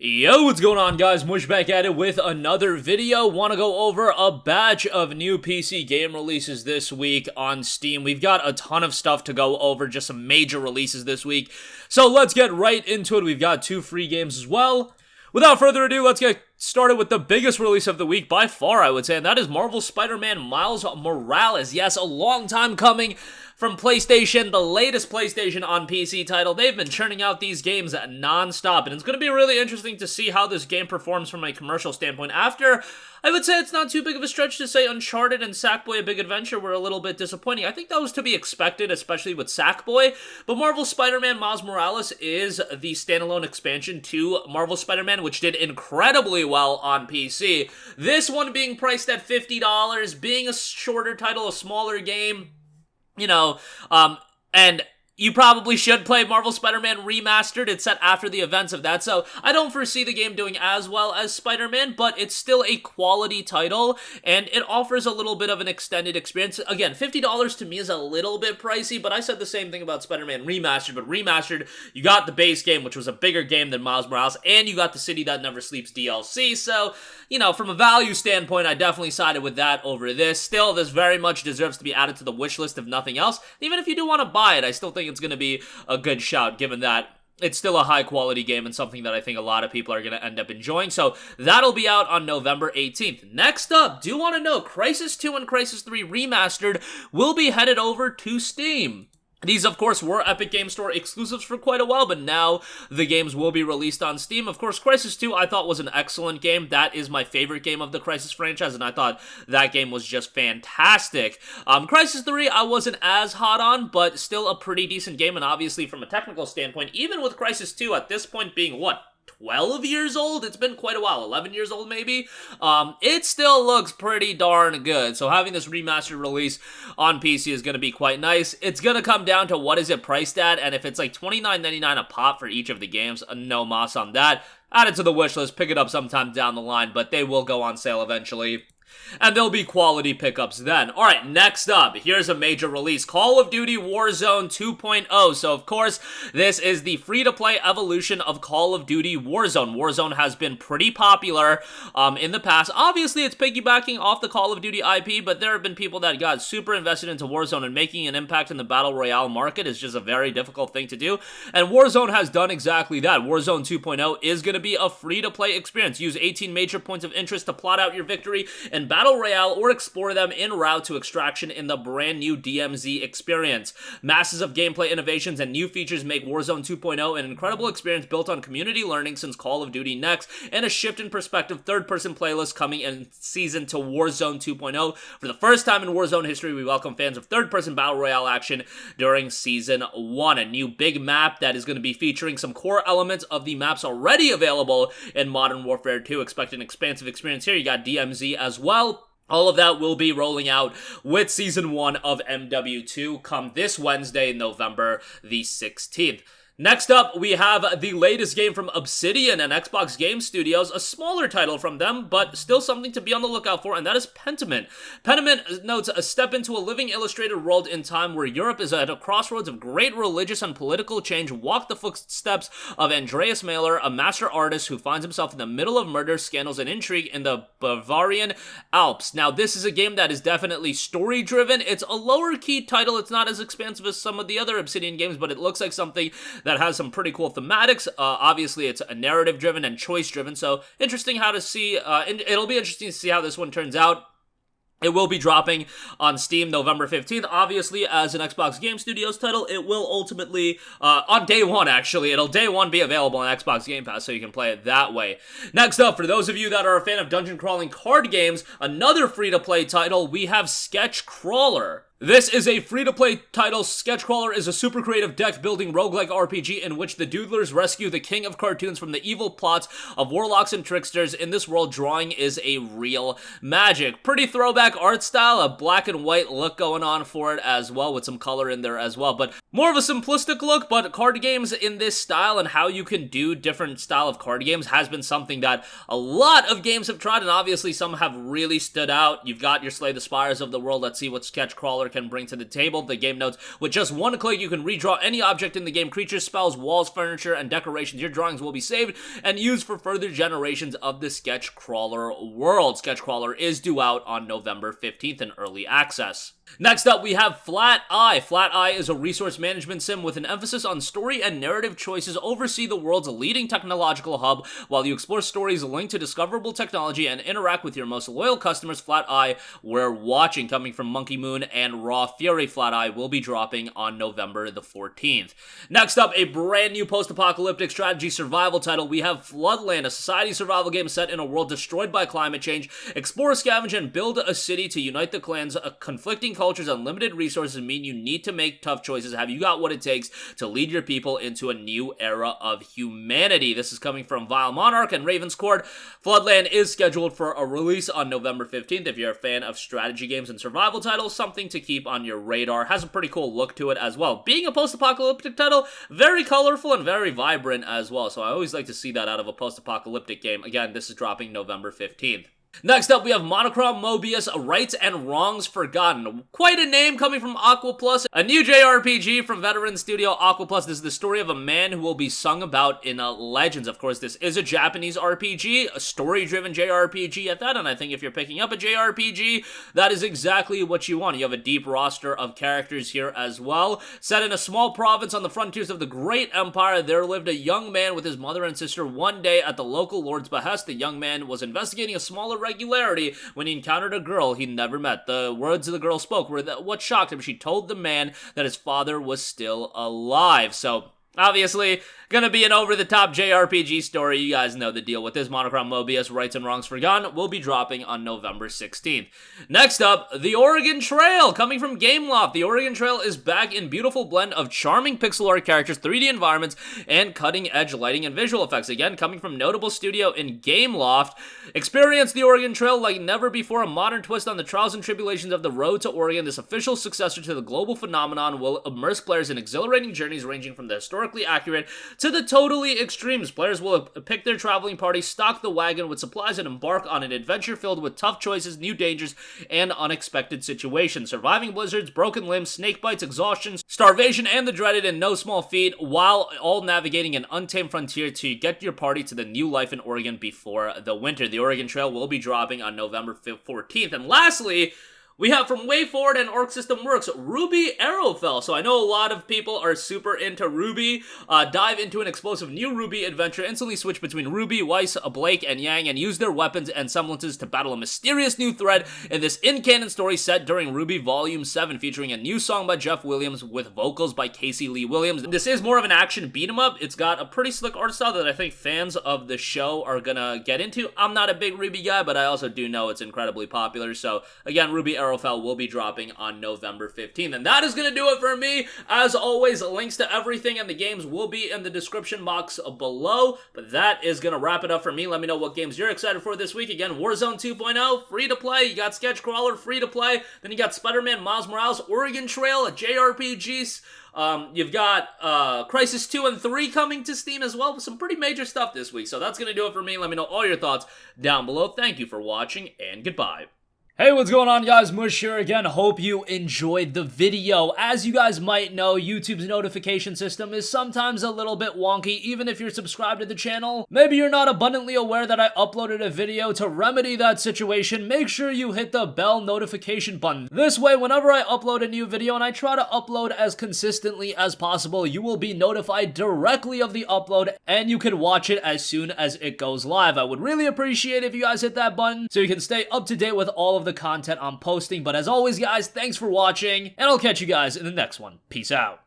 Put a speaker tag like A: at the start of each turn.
A: Yo, what's going on, guys? Mush back at it with another video. Want to go over a batch of new PC game releases this week on Steam. We've got a ton of stuff to go over, just some major releases this week. So let's get right into it. We've got 2 free games as well. Without further ado, let's get started with the biggest release of the week by far, I would say, and that is Marvel Spider-Man Miles Morales. Yes, a long time coming from PlayStation, the latest PlayStation on PC title. They've been churning out these games non-stop, and it's going to be really interesting to see how this game performs from a commercial standpoint. After, I would say it's not too big of a stretch to say Uncharted and Sackboy: A Big Adventure were a little bit disappointing. I think that was to be expected, especially with Sackboy, but Marvel Spider-Man Miles Morales is the standalone expansion to Marvel Spider-Man, which did incredibly well on PC. This one being priced at $50, being a shorter title, a smaller game, and you probably should play Marvel Spider-Man Remastered. It's set after the events of that, so I don't foresee the game doing as well as Spider-Man, but it's still a quality title, and it offers a little bit of an extended experience. Again, $50 to me is a little bit pricey, but I said the same thing about Spider-Man Remastered, but Remastered, you got the base game, which was a bigger game than Miles Morales, and you got the City That Never Sleeps DLC, so, from a value standpoint, I definitely sided with that over this. Still, this very much deserves to be added to the wish list, if nothing else. Even if you do want to buy it, I still think it's going to be a good shout, given that it's still a high-quality game and something that I think a lot of people are going to end up enjoying. So that'll be out on November 18th. Next up, do want to know, Crysis 2 and Crysis 3 Remastered will be headed over to Steam. These, of course, were Epic Game Store exclusives for quite a while, but now the games will be released on Steam. Of course, Crysis 2 I thought was an excellent game. That is my favorite game of the Crysis franchise, and I thought that game was just fantastic. Crysis 3 I wasn't as hot on, but still a pretty decent game, and obviously from a technical standpoint, even with Crysis 2 at this point being, 12 years old? It's been quite a while, 11 years old maybe? It still looks pretty darn good, so having this remastered release on PC is going to be quite nice. It's going to come down to what is it priced at, and if it's like $29.99 a pop for each of the games, no mas on that. Add it to the wish list, pick it up sometime down the line, but they will go on sale eventually. And there'll be quality pickups then. Alright, next up, here's a major release. Call of Duty Warzone 2.0. So, of course, this is the free-to-play evolution of Call of Duty Warzone. Warzone has been pretty popular in the past. Obviously, it's piggybacking off the Call of Duty IP, but there have been people that got super invested into Warzone, and making an impact in the Battle Royale market is just a very difficult thing to do. And Warzone has done exactly that. Warzone 2.0 is going to be a free-to-play experience. Use 18 major points of interest to plot out your victory and Battle Royale or explore them en route to extraction in the brand new DMZ experience. Masses of gameplay innovations and new features make Warzone 2.0 an incredible experience built on community learning since Call of Duty Next, and a shift in perspective third-person playlist coming in season to Warzone 2.0. For the first time in Warzone history, we welcome fans of third-person Battle Royale action during Season 1. A new big map that is going to be featuring some core elements of the maps already available in Modern Warfare 2. Expect an expansive experience here. You got DMZ as well. All of that will be rolling out with Season 1 of MW2 come this Wednesday, November the 16th. Next up, we have the latest game from Obsidian and Xbox Game Studios, a smaller title from them, but still something to be on the lookout for, and that is Pentiment. Pentiment notes a step into a living illustrated world in time where Europe is at a crossroads of great religious and political change. Walk the footsteps of Andreas Mahler, a master artist who finds himself in the middle of murder, scandals, and intrigue in the Bavarian Alps. Now, this is a game that is definitely story-driven. It's a lower-key title. It's not as expansive as some of the other Obsidian games, but it looks like something that has some pretty cool thematics. Obviously, it's a narrative-driven and choice-driven, so interesting how to see, it'll be interesting to see how this one turns out. It will be dropping on Steam November 15th. Obviously, as an Xbox Game Studios title, it will ultimately, on day one actually, it'll day one be available on Xbox Game Pass, so you can play it that way. Next up, for those of you that are a fan of dungeon crawling card games, another free-to-play title, we have Sketch Crawler. This is a free-to-play title. Sketch Crawler is a super creative deck-building roguelike RPG in which the Doodlers rescue the king of cartoons from the evil plots of warlocks and tricksters. In this world, drawing is a real magic. Pretty throwback art style, a black and white look going on for it as well, with some color in there as well. But more of a simplistic look, but card games in this style and how you can do different style of card games has been something that a lot of games have tried, and obviously some have really stood out. You've got your Slay the Spires of the world. Let's see what Sketch Crawler can bring to the table. The game notes, with just one click, you can redraw any object in the game. Creatures, spells, walls, furniture, and decorations. Your drawings will be saved and used for further generations of the Sketchcrawler world. Sketchcrawler is due out on November 15th in early access. Next up, we have Flat Eye. Flat Eye is a resource management sim with an emphasis on story and narrative choices. Oversee the world's leading technological hub while you explore stories linked to discoverable technology and interact with your most loyal customers. Flat Eye, we're watching, coming from Monkey Moon and Raw Fury. Flat Eye will be dropping on November the 14th. Next up, a brand new post-apocalyptic strategy survival title. We have Floodland, a society survival game set in a world destroyed by climate change. Explore, scavenge, and build a city to unite the clans. Conflicting cultures and limited resources mean you need to make tough choices. Have you got what it takes to lead your people into a new era of humanity? This is coming from Vile Monarch and Ravenscourt. Floodland is scheduled for a release on November 15th. If you're a fan of strategy games and survival titles, something to keep on your radar. Has a pretty cool look to it as well. Being a post-apocalyptic title, very colorful and very vibrant as well, so I always like to see that out of a post-apocalyptic game. Again, this is dropping November 15th. Next up, we have Monochrome, Mobius, Rights and Wrongs Forgotten. Quite a name coming from Aqua Plus, a new JRPG from veteran studio Aqua Plus. This is the story of a man who will be sung about in Legends. Of course, this is a Japanese RPG, a story-driven JRPG at that, and I think if you're picking up a JRPG, that is exactly what you want. You have a deep roster of characters here as well. Set in a small province on the frontiers of the Great Empire, there lived a young man with his mother and sister. One day, at the local lord's behest, the young man was investigating a smaller irregularity when he encountered a girl he never met. The words the girl spoke were that what shocked him. She told the man that his father was still alive. So obviously, gonna be an over-the-top JRPG story. You guys know the deal with this. Monochrome, Mobius, Rights and Wrongs Forgotten will be dropping on November 16th. Next up, The Oregon Trail, coming from Gameloft. The Oregon Trail is back in beautiful blend of charming pixel art characters, 3D environments, and cutting-edge lighting and visual effects. Again, coming from notable studio in Gameloft. Experience The Oregon Trail like never before. A modern twist on the trials and tribulations of the road to Oregon. This official successor to the global phenomenon will immerse players in exhilarating journeys ranging from the historically accurate to the totally extremes. Players will pick their traveling party, stock the wagon with supplies, and embark on an adventure filled with tough choices, new dangers, and unexpected situations. Surviving blizzards, broken limbs, snake bites, exhaustion, starvation, and the dreaded and no small feat, while all navigating an untamed frontier to get your party to the new life in Oregon before the winter. The Oregon Trail will be dropping on November 14th. And lastly, we have from WayForward and Arc System Works, RWBY Arrowfell. So I know a lot of people are super into RWBY. Dive into an explosive new RWBY adventure. Instantly switch between RWBY, Weiss, Blake, and Yang, and use their weapons and semblances to battle a mysterious new threat in this in-canon story set during RWBY Volume 7, featuring a new song by Jeff Williams with vocals by Casey Lee Williams. This is more of an action beat-em-up. It's got a pretty slick art style that I think fans of the show are gonna get into. I'm not a big RWBY guy, but I also do know it's incredibly popular. So again, RWBY Arrowfell will be dropping on November 15th. And that is going to do it for me. As always, links to everything and the games will be in the description box below. But that is going to wrap it up for me. Let me know what games you're excited for this week. Again, Warzone 2.0, free to play. You got Sketchcrawler, free to play. Then you got Spider-Man, Miles Morales, Oregon Trail, JRPGs. You've got Crysis 2 and 3 coming to Steam as well, with some pretty major stuff this week. So that's going to do it for me. Let me know all your thoughts down below. Thank you for watching, and goodbye. Hey, what's going on, guys? Mush here again. Hope you enjoyed the video. As you guys might know, YouTube's notification system is sometimes a little bit wonky, even if you're subscribed to the channel. Maybe you're not abundantly aware that I uploaded a video. To remedy that situation, make sure you hit the bell notification button. This way, whenever I upload a new video, and I try to upload as consistently as possible, you will be notified directly of the upload, and you can watch it as soon as it goes live. I would really appreciate if you guys hit that button so you can stay up to date with all of the content I'm posting. But as always, guys, thanks for watching, and I'll catch you guys in the next one. Peace out.